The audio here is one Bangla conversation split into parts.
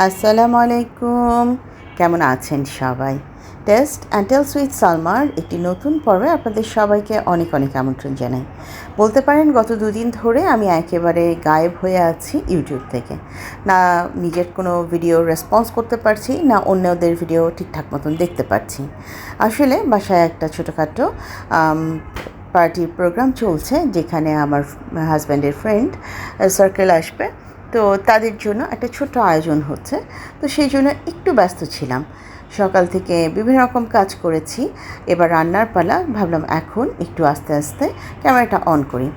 আসসালামু আলাইকুম। কেমন আছেন সবাই? টেস্ট অ্যান্ড টেলস উইথ সালমার একটি নতুন পর্বে আপনাদের সবাইকে অনেক অনেক আমন্ত্রণ জানাই। বলতে পারেন গত দুদিন ধরে আমি একেবারে গায়েব হয়ে আছি ইউটিউব থেকে। না নিজের কোনো ভিডিও রেসপন্স করতে পারছি, না অন্যদের ভিডিও ঠিকঠাক মতন দেখতে পারছি। আসলে বাসায় একটা ছোটোখাটো পার্টির প্রোগ্রাম চলছে, যেখানে আমার হাজব্যান্ডের ফ্রেন্ড সার্কেল আসবে। তো তাদের জন্য একটা ছোট্ট আয়োজন হচ্ছে। তো সেই জন্য একটু ব্যস্ত ছিলাম। সকাল থেকে বিভিন্ন রকম কাজ করেছি। এবার রান্নার পালা, ভাবলাম এখন একটু আস্তে আস্তে ক্যামেরাটা অন করি।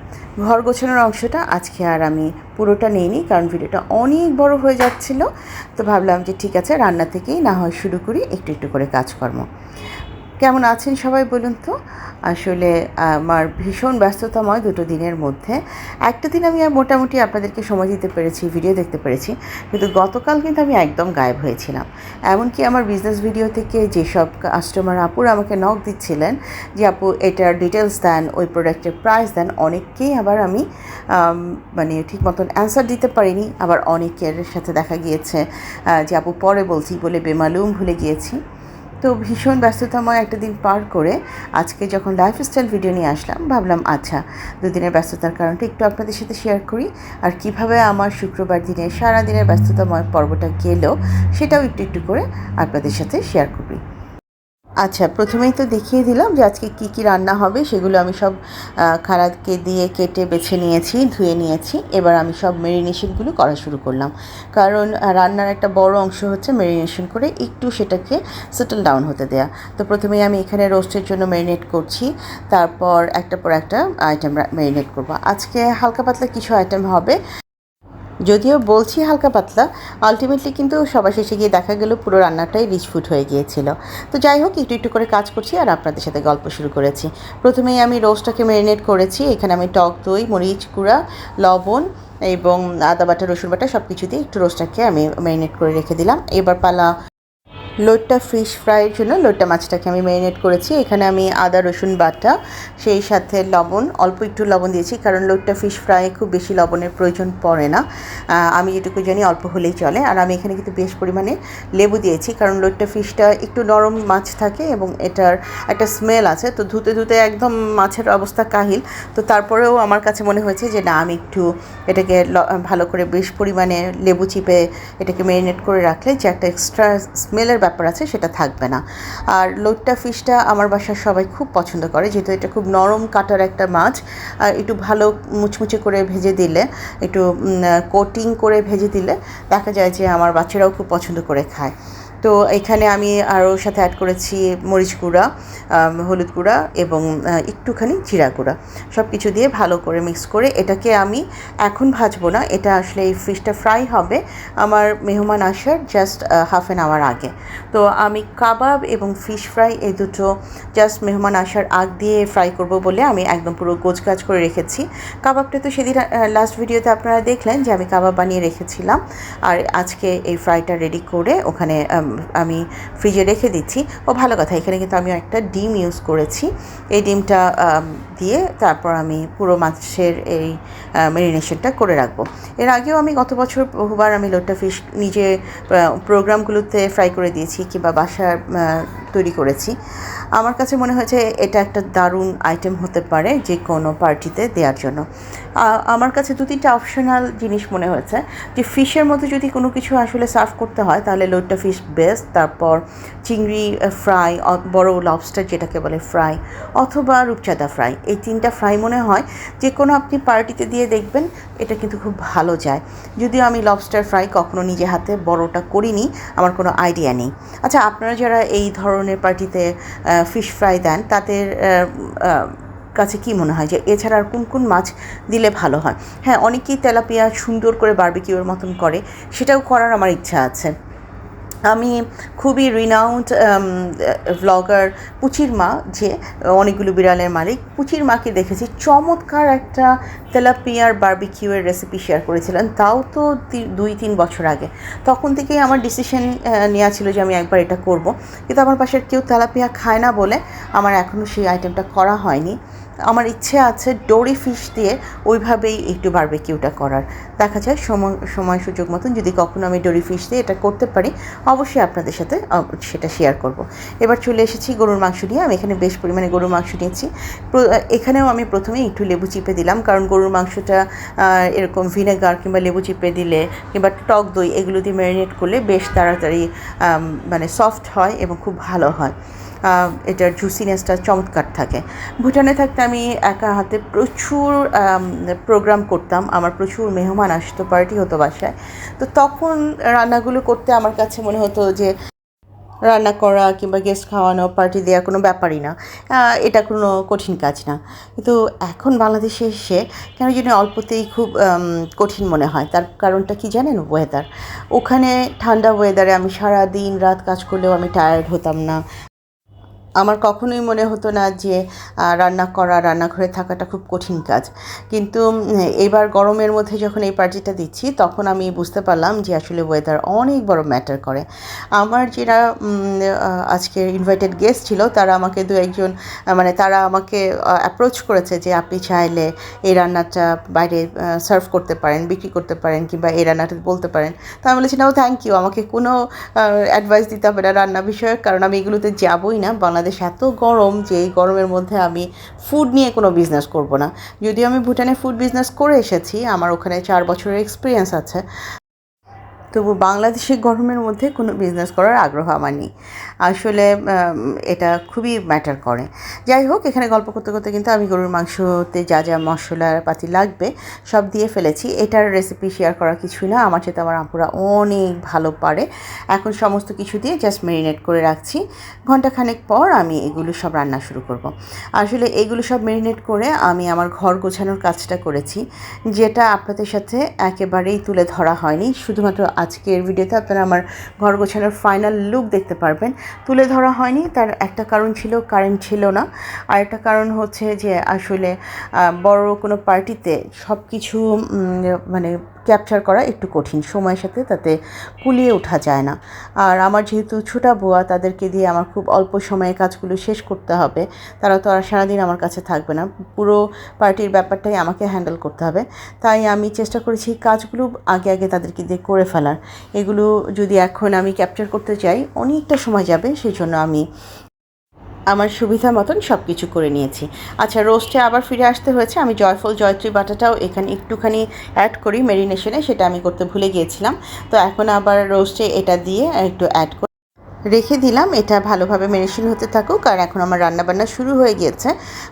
ঘর গোছানোর অংশটা আজকে আর আমি পুরোটা নিইনি, কারণ ভিডিওটা অনেক বড় হয়ে যাচ্ছিল। তো ভাবলাম যে ঠিক আছে, রান্না থেকেই না হয় শুরু করি, একটু একটু করে কাজকর্ম। কেমন আছেন সবাই বলুন তো? আসলে আমার ভীষণ ব্যস্ততাময় দুটো দিনের মধ্যে একটা দিন আমি মোটামুটি আপনাদেরকে সময় দিতে পেরেছি, ভিডিও দেখতে পেরেছি, কিন্তু গতকাল কিন্তু আমি একদম গায়েব হয়েছিলাম। এমনকি আমার বিজনেস ভিডিও থেকে যেসব কাস্টমার আপুরা আমাকে নক দিচ্ছিলেন যে আপু এটার ডিটেলস দেন, ওই প্রোডাক্টের প্রাইস দেন, অনেককেই আবার আমি মানে ঠিক মতন অ্যান্সার দিতে পারিনি। আবার অনেকের সাথে দেখা গিয়েছে যে আপু পরে বলছি বলে বেমালুম ভুলে গিয়েছি। তো ভীষণ ব্যস্ততাময় একটা দিন পার করে আজকে যখন লাইফস্টাইল ভিডিও নিয়ে আসলাম, ভাবলাম আচ্ছা দুদিনের ব্যস্ততার কারণটা একটু আপনাদের সাথে শেয়ার করি, আর কিভাবে আমার শুক্রবার দিনে সারাদিনের ব্যস্ততাময় পর্বটা গেল সেটাও একটু একটু করে আপনাদের সাথে শেয়ার করি। আচ্ছা, প্রথমেই তো দেখিয়ে দিলাম যে আজকে কি কি রান্না হবে। সেগুলো আমি সব খারাদকে দিয়ে কেটে বেছে নিয়েছি, ধুয়ে নিয়েছি। এবার আমি সব মেরিনেশনগুলো করা শুরু করলাম, কারণ রান্নার একটা বড় অংশ হচ্ছে মেরিনেশন করে একটু সেটাকে সেটেল ডাউন হতে দেয়া। তো প্রথমেই আমি এখানে রোস্টের জন্য মেরিনেট করছি, তারপর একটার পর একটা আইটেম মেরিনেট করবো। আজকে হালকা পাতলা কিছু আইটেম হবে, যদিও বলছি হালকা পাতলা, আলটিমেটলি কিন্তু সবার শেষে গিয়ে দেখা গেল পুরো রান্নাটাই রিচ ফুড হয়ে গিয়েছিল। তো যাই হোক, একটু একটু করে কাজ করছি আর আপনাদের সাথে গল্প শুরু করেছি। প্রথমেই আমি রোস্টটাকে ম্যারিনেট করেছি। এখানে আমি টক দই, মরিচ গুঁড়া, লবণ এবং আদা বাটা, রসুন বাটা সব কিছু দিয়ে একটু রোস্টটাকে আমি ম্যারিনেট করে রেখে দিলাম। এবার পালা লোট্টা ফিশ ফ্রাইয়ের জন্য। লোট্টা মাছটাকে আমি ম্যারিনেট করেছি। এখানে আমি আদা রসুন বাটা, সেই সাথে লবণ, অল্প একটু লবণ দিয়েছি, কারণ লোট্টা ফিশ ফ্রাই খুব বেশি লবণের প্রয়োজন পড়ে না। আমি যেটুকু জানি অল্প হলেই চলে। আর আমি এখানে কিন্তু বেশ পরিমাণে লেবু দিয়েছি, কারণ লোট্টা ফিশটা একটু নরম মাছ থাকে এবং এটার একটা স্মেল আছে। তো ধুতে ধুতে একদম মাছের অবস্থা কাহিল। তো তারপরেও আমার কাছে মনে হয়েছে যে না, আমি একটু এটাকে ভালো করে বেশ পরিমাণে লেবু চিপে এটাকে ম্যারিনেট করে রাখলে যে একটা এক্সট্রা স্মেলের ব্যাপার আছে সেটা থাকবে না। আর লোট্টা ফিশটা আমার বাসার সবাই খুব পছন্দ করে, যেহেতু এটা খুব নরম কাটার একটা মাছ। আর একটু ভালো মুচমুচে করে ভেজে দিলে, একটু কোটিং করে ভেজে দিলে দেখা যায় যে আমার বাচ্চারাও খুব পছন্দ করে খায়। তো এখানে আমি আরও সাথে অ্যাড করেছি মরিচ গুঁড়া, হলুদ গুঁড়া এবং একটুখানি জিরা গুঁড়া। সব কিছু দিয়ে ভালো করে মিক্স করে এটাকে আমি এখন ভাজবো না, এটা আসলে এই ফিশটা ফ্রাই হবে আমার মেহমান আসার জাস্ট হাফ অ্যান আওয়ার আগে। তো আমি কাবাব এবং ফিশ ফ্রাই এই দুটো জাস্ট মেহমান আসার আগ দিয়ে ফ্রাই করব বলে আমি একদম পুরো গোছগাছ করে রেখেছি। কাবাবটা তো সেদিন লাস্ট ভিডিওতে আপনারা দেখলেন যে আমি কাবাব বানিয়ে রেখেছিলাম, আর আজকে এই ফ্রাইটা রেডি করে ওখানে আমি ফ্রিজে রেখে দিচ্ছি। ও ভালো কথা, এখানে কিন্তু আমি একটা ডিম ইউজ করেছি। এই ডিমটা দিয়ে তারপর আমি পুরো মাছের এই ম্যারিনেশনটা করে রাখবো। এর আগেও আমি গত বছর বহুবার আমি লোট্টা ফিশ নিজে প্রোগ্রামগুলোতে ফ্রাই করে দিয়েছি কিংবা বাসার তৈরি করেছি। আমার কাছে মনে হয়েছে এটা একটা দারুণ আইটেম হতে পারে যে কোনো পার্টিতে দেওয়ার জন্য। আমার কাছে দু তিনটা অপশনাল জিনিস মনে হয়েছে যে ফিশের মধ্যে যদি কোনো কিছু আসলে সার্ভ করতে হয় তাহলে লোট্টা ফিশ বেস্ট, তারপর চিংড়ি ফ্রাই, বড় লবস্টার যেটাকে বলে ফ্রাই, অথবা রূপচাঁদা ফ্রাই। এই তিনটা ফ্রাই মনে হয় যে কোনো আপনি পার্টিতে দিয়ে দেখবেন এটা কিন্তু খুব ভালো যায়। যদিও আমি লবস্টার ফ্রাই কখনো নিজে হাতে বড়টা করিনি, আমার কোনো আইডিয়া নেই। আচ্ছা, আপনারা যারা এই ধরনের পার্টিতে ফিশ ফ্রাই দেন তাদের কাছে কি মনে হয় যে এছাড়া আর কোন কোন মাছ দিলে ভালো হয়? হ্যাঁ, অনেকেই তেলাপিয়া সুন্দর করে বারবিকিউর মতন করে, সেটাও করার আমার ইচ্ছা আছে। আমি খুবই রিনাউন্ড ভ্লগার পুচির মা, যে অনেকগুলো বিড়ালের মালিক, পুচির মাকে দেখেছি চমৎকার একটা তেলাপিয়ার বারবিকিউয়ের রেসিপি শেয়ার করেছিলেন, তাও তো 2-3 বছর আগে। তখন থেকেই আমার ডিসিশন নেওয়া ছিল যে আমি একবার এটা করব, কিন্তু আমার পাশের কেউ তেলাপিয়া খায় না বলে আমার এখনও সেই আইটেমটা করা হয়নি। আমার ইচ্ছে আছে ডোরি ফিশ দিয়ে ওইভাবেই একটু বারবিকিউটা করার। দেখা যায় সময় সুযোগ মতন যদি কখনো আমি ডোরি ফিশ দিয়ে এটা করতে পারি অবশ্যই আপনাদের সাথে সেটা শেয়ার করব। এবার চলে এসেছি গরুর মাংস নিয়ে। আমি এখানে বেশ পরিমাণে গরুর মাংস নিয়েছি। এখানেও আমি প্রথমে একটু লেবু চিপে দিলাম, কারণ গরুর মাংসটা এরকম ভিনেগার কিংবা লেবু চিপে দিলে কিংবা টক দই এগুলো দিয়ে ম্যারিনেট করলে বেশ তাড়াতাড়ি মানে সফট হয় এবং খুব ভালো হয়, এটার জুসিনেসটা চমৎকার থাকে। ভুটানে থাকতে আমি একা হাতে প্রচুর প্রোগ্রাম করতাম, আমার প্রচুর মেহমান আসতো, পার্টি হতো বাসায়। তো তখন রান্নাগুলো করতে আমার কাছে মনে হতো যে রান্না করা কিংবা গেস্ট খাওয়ানো, পার্টি দেওয়া কোনো ব্যাপারই না, এটা কোনো কঠিন কাজ না। কিন্তু এখন বাংলাদেশে এসে কেন জানি অল্পতেই খুব কঠিন মনে হয়। তার কারণটা কি জানেন? ওয়েদার। ওখানে ঠান্ডা ওয়েদারে আমি সারা দিন রাত কাজ করলেও আমি টায়ার্ড হতাম না। আমার কখনোই মনে হতো না যে রান্নাঘরে থাকাটা খুব কঠিন কাজ। কিন্তু এবার গরমের মধ্যে যখন এই পার্টিটা দিচ্ছি তখন আমি বুঝতে পারলাম যে আসলে ওয়েদার অনেক বড় ম্যাটার করে। আমার যারা আজকের ইনভাইটেড গেস্ট ছিল তারা আমাকে একজন মানে তারা আমাকে অ্যাপ্রোচ করেছে যে আপনি চাইলে এই রান্নাটা বাইরে সার্ভ করতে পারেন, বিক্রি করতে পারেন, কিংবা এই রান্নাটা বলতে পারেন। তো আমি বলেছি, নাও থ্যাংক ইউ, আমাকে কোনো অ্যাডভাইস দিতে হবে না রান্না বিষয়ক, কারণ আমি এগুলোতে যাবই না। বাংলাদেশ এত গরম যে এই গরমের মধ্যে আমি ফুড নিয়ে কোনো বিজনেস করব না। যদিও আমি ভুটানে ফুড বিজনেস করে এসেছি, আমার ওখানে 4 বছরের এক্সপিরিয়েন্স আছে, তবু বাংলাদেশি গরমের মধ্যে কোনো বিজনেস করার আগ্রহ আমার নেই। আসলে এটা খুবই ম্যাটার করে। যাই হোক, এখানে গল্প করতে করতে কিন্তু আমি গরুর মাংসতে যা যা মশলাপাতি লাগবে সব দিয়ে ফেলেছি। এটার রেসিপি শেয়ার করার কিছুই না, আমার সাথে আমার আপুরা অনেক ভালো পারে। এখন সমস্ত কিছু দিয়ে জাস্ট ম্যারিনেট করে রাখছি। ঘণ্টাখানেক পর আমি এগুলো সব রান্না শুরু করব। আসলে এগুলো সব ম্যারিনেট করে আমি আমার ঘর গোছানোর কাজটা করেছি, যেটা আপনাদের সাথে একেবারেই তুলে ধরা হয়নি। শুধুমাত্র আজকের ভিডিওতে আপনারা আমার ঘর গোছানোর ফাইনাল লুক দেখতে পারবেন। তুলে ধরা হয়নি তার একটা কারণ ছিল, কারেন্ট ছিল না। আরেকটা কারণ হচ্ছে যে আসলে বড় কোনো পার্টিতে সব কিছু মানে ক্যাপচার করা একটু কঠিন, সময়ের সাথে তাতে কুলিয়ে ওঠা যায় না। আর আমার যেহেতু ছোটা বুয়া, তাদেরকে দিয়ে আমার খুব অল্প সময়ে কাজগুলো শেষ করতে হবে। তারা তো আর সারাদিন আমার কাছে থাকবে না, পুরো পার্টির ব্যাপারটাই আমাকে হ্যান্ডেল করতে হবে। তাই আমি চেষ্টা করেছি কাজগুলো আগে তাদেরকে দিয়ে করে ফেলার। এগুলো যদি এখন আমি ক্যাপচার করতে চাই অনেকটা সময় যাবে, সেই জন্য আমি আমার সুবিধা মতন সব কিছু করে নিয়েছি। আচ্ছা, রোস্টে আবার ফিরে আসতে হয়েছে। আমি জয়ফল জয়ত্রী বাটাটাও এখানে একটুখানি অ্যাড করি ম্যারিনেশনে, সেটা আমি করতে ভুলে গিয়েছিলাম। তো এখন আবার রোস্টে এটা দিয়ে একটু অ্যাড করে রেখে দিলাম। এটা ভালোভাবে ম্যারিনেশন হতে থাকুক। আর এখন আমার রান্নাবান্না শুরু হয়ে গিয়েছে।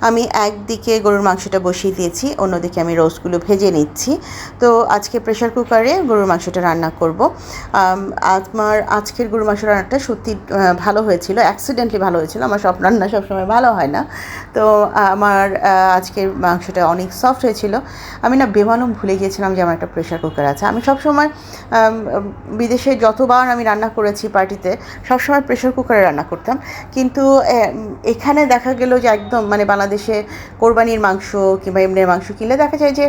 আমি একদিকে গরুর মাংসটা বসিয়ে দিয়েছি, অন্যদিকে আমি রোস্টগুলো ভেজে নিচ্ছি। তো আজকে প্রেশার কুকারে গরুর মাংসটা রান্না করব। আমার আজকের গরুর মাংস রান্নাটা সত্যি ভালো হয়েছিল, অ্যাক্সিডেন্টলি ভালো হয়েছিল। আমার সব রান্না সবসময় ভালো হয় না। তো আমার আজকের মাংসটা অনেক সফট হয়েছিল। আমি না বেমালুম ভুলে গিয়েছিলাম যে আমার একটা প্রেশার কুকার আছে। আমি সবসময় বিদেশে যতবার আমি রান্না করেছি পার্টিতে সবসময় প্রেশার কুকারে রান্না করতাম, কিন্তু এখানে দেখা গেল যে একদম মানে বাংলাদেশে কোরবানির মাংস কিংবা এমনি মাংস কিনলে দেখা যায় যে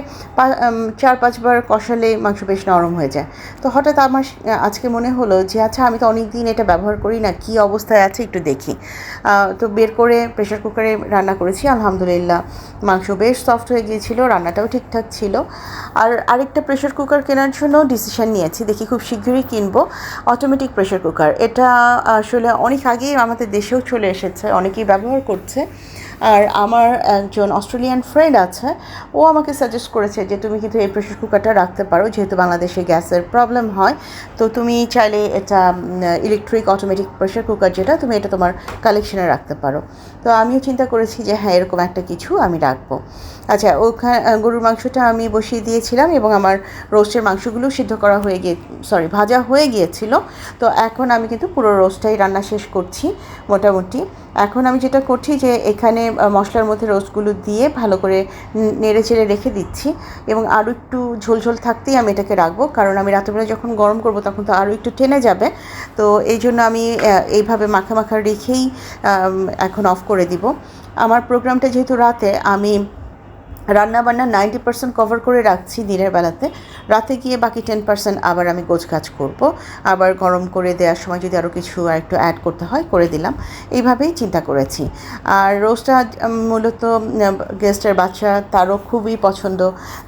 4-5 বার কষালে মাংস বেশ নরম হয়ে যায়। তো হঠাৎ আমার আজকে মনে হলো যে আচ্ছা, আমি তো অনেক দিন এটা ব্যবহার করি না, কী অবস্থায় আছে একটু দেখি। তো বের করে প্রেশার কুকারে রান্না করেছি। আলহামদুলিল্লাহ, মাংস বেশ সফট হয়ে গিয়েছিল, রান্নাটাও ঠিকঠাক ছিল। আর আরেকটা প্রেশার কুকার কেনার জন্য ডিসিশন নিয়েছি, দেখি খুব শীঘ্রই কিনবো অটোমেটিক প্রেশার কুকার। এটা আসলে অনেক আগেই আমাদের দেশেও চলে এসেছে, অনেকেই ব্যবহার করছে। আর আমার একজন অস্ট্রেলিয়ান ফ্রেন্ড আছে, ও আমাকে সাজেস্ট করেছে যে তুমি কিন্তু এই প্রেশার কুকারটা রাখতে পারো, যেহেতু বাংলাদেশে গ্যাসের প্রবলেম হয়। তো তুমি চাইলে এটা ইলেকট্রিক অটোমেটিক প্রেশার কুকার যেটা, তুমি এটা তোমার কালেকশনে রাখতে পারো। তো আমিও চিন্তা করেছি যে হ্যাঁ, এরকম একটা কিছু আমি রাখবো। আচ্ছা, ওখানে গরুর মাংসটা আমি বসিয়ে দিয়েছিলাম এবং আমার রোস্টের মাংসগুলো সিদ্ধ করা ভাজা হয়ে গিয়েছিল। তো এখন আমি কিন্তু পুরো রোস্টটাই রান্না শেষ করছি মোটামুটি। এখন আমি যেটা করছি যে এখানে মশলার মধ্যে রোস্টগুলো দিয়ে ভালো করে নেড়ে চেড়ে রেখে দিচ্ছি, এবং আরও একটু ঝোলঝোল থাকতেই আমি এটাকে রাখবো, কারণ আমি রাত্রেবেলা যখন গরম করব তখন তো আরও একটু টেনে যাবে। তো এই জন্য আমি এইভাবে মাখা রেখেই এখন অফ করে দিব। আমার প্রোগ্রামটা যেহেতু রাতে, আমি রান্নাবান্না 90% কভার করে রাখছি দিনের বেলাতে, রাতে গিয়ে বাকি 10% আবার আমি গোছগাছ করব, আবার গরম করে দেওয়ার সময় যদি আরও কিছু একটু অ্যাড করতে হয় করে দিলাম, এইভাবেই চিন্তা করেছি। আর রোস্টটা মূলত গেস্টের বাচ্চা তারও খুবই পছন্দ,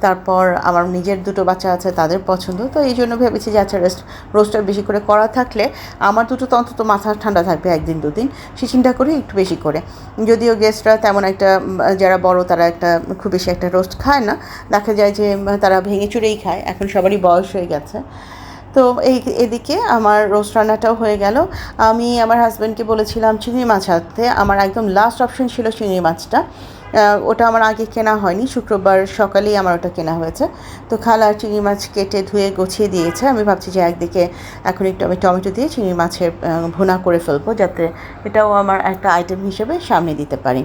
তারপর আমার নিজের দুটো বাচ্চা আছে তাদের পছন্দ, তো এই জন্য ভেবেছি যে আচ্ছা রোস্টটা বেশি করে করা থাকলে আমার দুটো তো অন্তত মাথা ঠান্ডা থাকবে একদিন দুদিন, সে চিন্তা করি একটু বেশি করে। যদিও গেস্টরা তেমন একটা, যারা বড় তারা একটা খুব বেশি একটা রোস্ট খায় না, দেখা যায় যে তারা ভেঙে চুরেই খায়, এখন সবারই বয়স হয়ে গেছে। তো এদিকে আমার রোস্ট রান্নাটাও হয়ে গেল। আমি আমার হাজব্যান্ডকে বলেছিলাম চিংড়ি মাছ আনতে, আমার একদম লাস্ট অপশন ছিল চিংড়ি মাছটা। ওটা আমার আগে কেনা হয়নি, শুক্রবার সকালেই আমার ওটা কেনা হয়েছে। তো খালা চিংড়ি মাছ কেটে ধুয়ে গুছিয়ে দিয়েছে। আমি ভাবছি যে একদিকে এখন একটু আমি টমেটো দিয়ে চিংড়ি মাছের ভুনা করে ফেলবো, যাতে এটাও আমার একটা আইটেম হিসেবে সামনে দিতে পারি।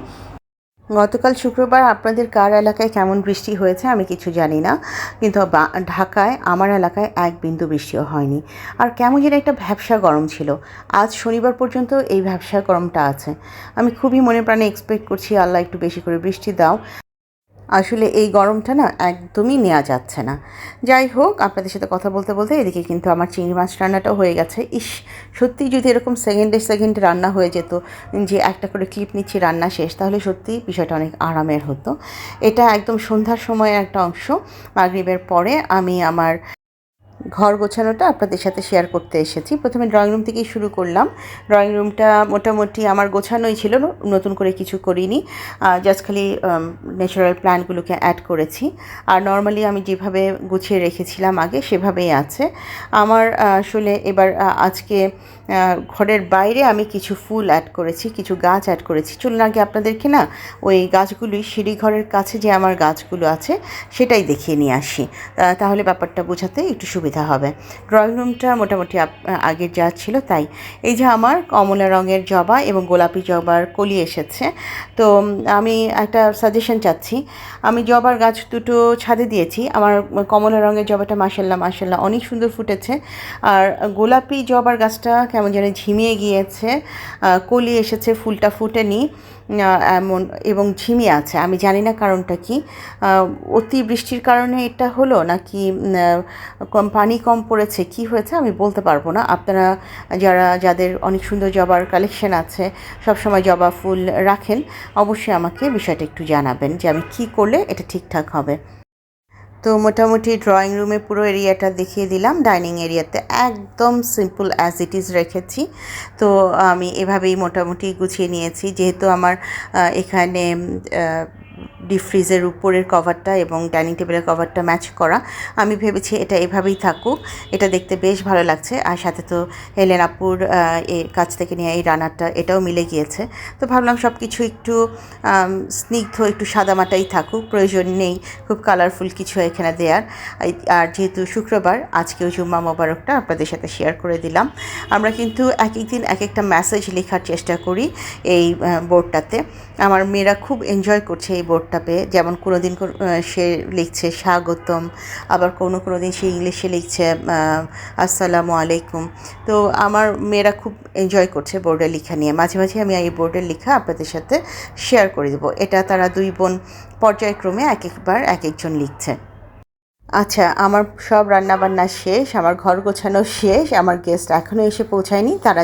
গতকাল শুক্রবার আপনাদের কার এলাকায় কেমন বৃষ্টি হয়েছে আমি কিছু জানি না, কিন্তু ঢাকায় আমার এলাকায় এক বিন্দু বৃষ্টিও হয়নি। আর কেমন যেন একটা ভ্যাপসা গরম ছিল। আজ শনিবার পর্যন্ত এই ভ্যাপসা গরমটা আছে। আমি খুবই মনে প্রাণে এক্সপেক্ট করছি আল্লাহ একটু বেশি করে বৃষ্টি দাও। আসলে এই গরমটা না একদমই নেওয়া যাচ্ছে না। যাই হোক, আপনাদের সাথে কথা বলতে বলতে এদিকে কিন্তু আমার চিংড়ি মাছ রান্নাটাও হয়ে গেছে। ইস, সত্যিই যদি এরকম সেকেন্ডে সেকেন্ডে রান্না হয়ে যেত, যে একটা করে ক্লিপ নিচ্ছি রান্না শেষ, তাহলে সত্যিই বিষয়টা অনেক আরামের হতো। এটা একদম সন্ধ্যার সময়ের একটা অংশ। মাগরিবের পরে আমি আমার ঘর গোছানোটা আপনাদের সাথে শেয়ার করতে এসেছি। প্রথমে ড্রয়িং রুম থেকেই শুরু করলাম। ড্রয়িং রুমটা মোটামুটি আমার গোছানোই ছিল, নতুন করে কিছু করিনি, জাস্ট খালি ন্যাচারাল প্ল্যান্টগুলোকে অ্যাড করেছি। আর নর্মালি আমি যেভাবে গুছিয়ে রেখেছিলাম আগে সেভাবেই আছে আমার। আসলে এবার আজকে ঘরের বাইরে আমি কিছু ফুল অ্যাড করেছি, কিছু গাছ অ্যাড করেছি। চলুন আগে আপনাদেরকে না ওই গাছগুলি, সিঁড়িঘরের কাছে যে আমার গাছগুলো আছে সেটাই দেখিয়ে নিয়ে আসি, তাহলে ব্যাপারটা বোঝাতে একটু সুবিধা হবে। ড্রয়িং রুমটা মোটামুটি আগের যা ছিল তাই। এই যে আমার কমলা রঙের জবা এবং গোলাপি জবার কলি এসেছে। তো আমি একটা সাজেশন চাচ্ছি। আমি জবার গাছ দুটো ছাদে দিয়েছি। আমার কমলা রঙের জবাটা মাশাল্লাহ মাশাল্লাহ অনেক সুন্দর ফুটেছে, আর গোলাপি জবার গাছটা কেমন যেন ঝিমিয়ে গিয়েছে, কলি এসেছে, ফুলটা ফুটেনি এমন, এবং ঝিমিয়ে আছে। আমি জানি না কারণটা কি, অতি বৃষ্টির কারণে এটা হলো নাকি পানি কম পড়েছে, কি হয়েছে আমি বলতে পারবো না। আপনারা যাদের অনেক সুন্দর জবার কালেকশন আছে, সব সময় জবা ফুল রাখেন, অবশ্যই আমাকে বিষয়টা একটু জানাবেন যে আমি কি করলে এটা ঠিকঠাক হবে। তো মোটামুটি ড্রয়িং রুমে পুরো এরিয়াটা দেখিয়ে দিলাম। ডাইনিং এরিয়াতে একদম সিম্পল অ্যাজ ইট ইজ রেখেছি। তো আমি এভাবেই মোটামুটি গুছিয়ে নিয়েছি, যেহেতু আমার এখানে ডিপ ফ্রিজের উপরের কভারটা এবং ডাইনিং টেবিলের কভারটা ম্যাচ করা। আমি ভেবেছি এটা এভাবেই থাকুক, এটা দেখতে বেশ ভালো লাগছে। আর সাথে তো হেলেন আপুর এর কাছ থেকে নিয়ে এই রান্নাটা এটাও মিলে গিয়েছে। তো ভাবলাম সব কিছু একটু স্নিগ্ধ, একটু সাদামাটাই থাকুক, প্রয়োজন নেই খুব কালারফুল কিছু এখানে দেওয়ার। আর যেহেতু শুক্রবার, আজকেও জুম্মা মোবারকটা আপনাদের সাথে শেয়ার করে দিলাম। আমরা কিন্তু এক এক দিন এক একটা মেসেজ লেখার চেষ্টা করি এই বোর্ডটাতে। আমার মেয়েরা খুব এনজয় করছে এই বোর্ডটা পেয়ে। যেমন কোনো দিন সে লিখছে স্বাগতম, আবার কোনো দিন সে ইংলিশে লিখছে আসসালামু আলাইকুম। তো আমার মেয়েরা খুব এনজয় করছে বোর্ডের লেখা নিয়ে। মাঝে মাঝে আমি এই বোর্ডের লেখা আপনাদের সাথে শেয়ার করে দেবো। এটা তারা দুই বোন পর্যায়ক্রমে এক একবার এক একজন লিখছে। আচ্ছা, আমার সব রান্নাবান্না শেষ, আমার ঘর গোছানো শেষ, আমার গেস্ট এখনও এসে পৌঁছায়নি, তারা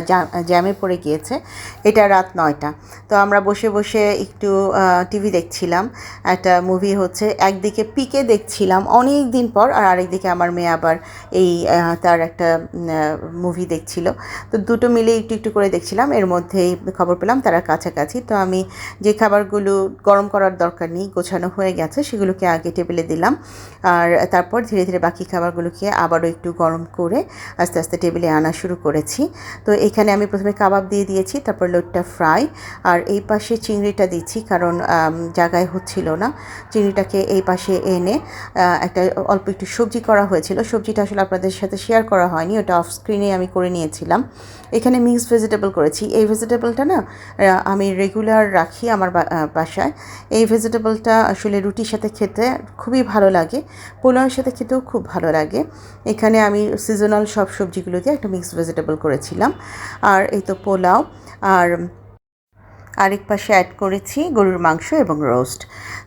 জ্যামে পড়ে গিয়েছে। এটা রাত 9টা। তো আমরা বসে বসে একটু টিভি দেখছিলাম, একটা মুভি হচ্ছে। একদিকে পিকে দেখছিলাম অনেক দিন পর, আর আরেকদিকে আমার মেয়ে আবার এই তার একটা মুভি দেখছিল। তো দুটো মিলে একটু একটু করে দেখছিলাম। এর মধ্যেই খবর পেলাম তারা কাছাকাছি। তো আমি যে খাবারগুলো গরম করার দরকার নেই, গোছানো হয়ে গেছে, সেগুলোকে আগে টেবিলে দিলাম। আর তারপর ধীরে ধীরে বাকি খাবারগুলোকে আবারও একটু গরম করে আস্তে আস্তে টেবিলে আনা শুরু করেছি। তো এখানে আমি প্রথমে কাবাব দিয়ে দিয়েছি, তারপর লোটটা ফ্রাই, আর এই পাশে চিংড়িটা দিচ্ছি, কারণ জায়গায় হচ্ছিল না। চিংড়িটাকে এই পাশে এনে একটা অল্প একটু সবজি করা হয়েছিল। সবজিটা আসলে আপনাদের সাথে শেয়ার করা হয়নি, ওটা অফ স্ক্রিনে আমি করে নিয়েছিলাম। এখানে মিক্সড ভেজিটেবল করেছি। এই ভেজিটেবলটা না আমি রেগুলার রাখি আমার বাসায়। এই ভেজিটেবলটা আসলে রুটির সাথে খেতে খুবই ভালো লাগে, পোলাওয়ের সাথে খেতেও খুব ভালো লাগে। এখানে আমি সিজনাল সব সবজিগুলো দিয়ে একটা মিক্সড ভেজিটেবল করেছিলাম। আর এই তো পোলাও, আর আরেক পাশে অ্যাড করেছি গরুর মাংস এবং রোস্ট।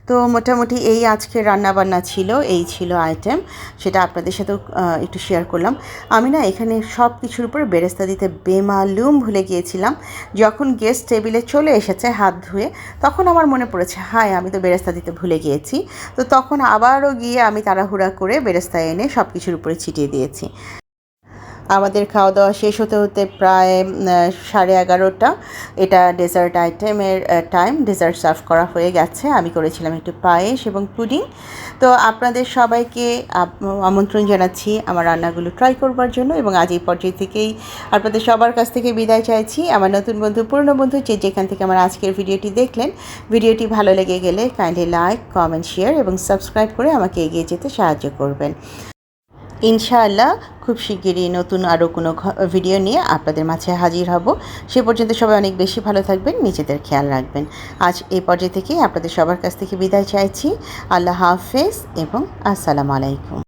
তো মোটামুটি এই আজকে রান্নাবান্না ছিল, এই ছিল আইটেম, সেটা আপনাদের সাথেও একটু শেয়ার করলাম। আমি না এখানে সব কিছুর উপর বেরেস্তা দিতে বেমালুম ভুলে গিয়েছিলাম। যখন গেস্ট টেবিলে চলে এসেছে হাত ধুয়ে, তখন আমার মনে পড়েছে হায় আমি তো বেরেস্তা দিতে ভুলে গিয়েছি। তো তখন আবারও গিয়ে আমি তাড়াহুড়া করে বেরেস্তা এনে সব কিছুর উপরে ছিটিয়ে দিয়েছি। আমাদের খাওয়া দাওয়া শেষ হতে হতে প্রায় 11:30। এটা ডেজার্ট আইটেমের টাইম। ডেজার্ট সার্ভ করা হয়ে গেছে। আমি করেছিলাম একটু পায়েস এবং পুডিং। তো আপনাদের সবাইকে আমন্ত্রণ জানাচ্ছি আমার রান্নাগুলো ট্রাই করবার জন্য, এবং আজ এই পর্যায় থেকেই আপনাদের সবার কাছ থেকে বিদায় চাইছি। আমার নতুন বন্ধু, পুরনো বন্ধু, যেখান থেকে আমার আজকের ভিডিওটি দেখলেন, ভিডিওটি ভালো লেগে গেলে কাইন্ডলি লাইক, কমেন্ট, শেয়ার এবং সাবস্ক্রাইব করে আমাকে এগিয়ে যেতে সাহায্য করবেন। ইনশাআল্লাহ খুব শিগগিরই নতুন আরও কোনো ভিডিও নিয়ে আপনাদের মাঝে হাজির হব। সে পর্যন্ত সবাই অনেক বেশি ভালো থাকবেন, নিজেদের খেয়াল রাখবেন। আজ এই পর্যায়ে থেকেই আপনাদের সবার কাছ থেকে বিদায় চাইছি। আল্লাহ হাফেজ এবং আসসালামু আলাইকুম।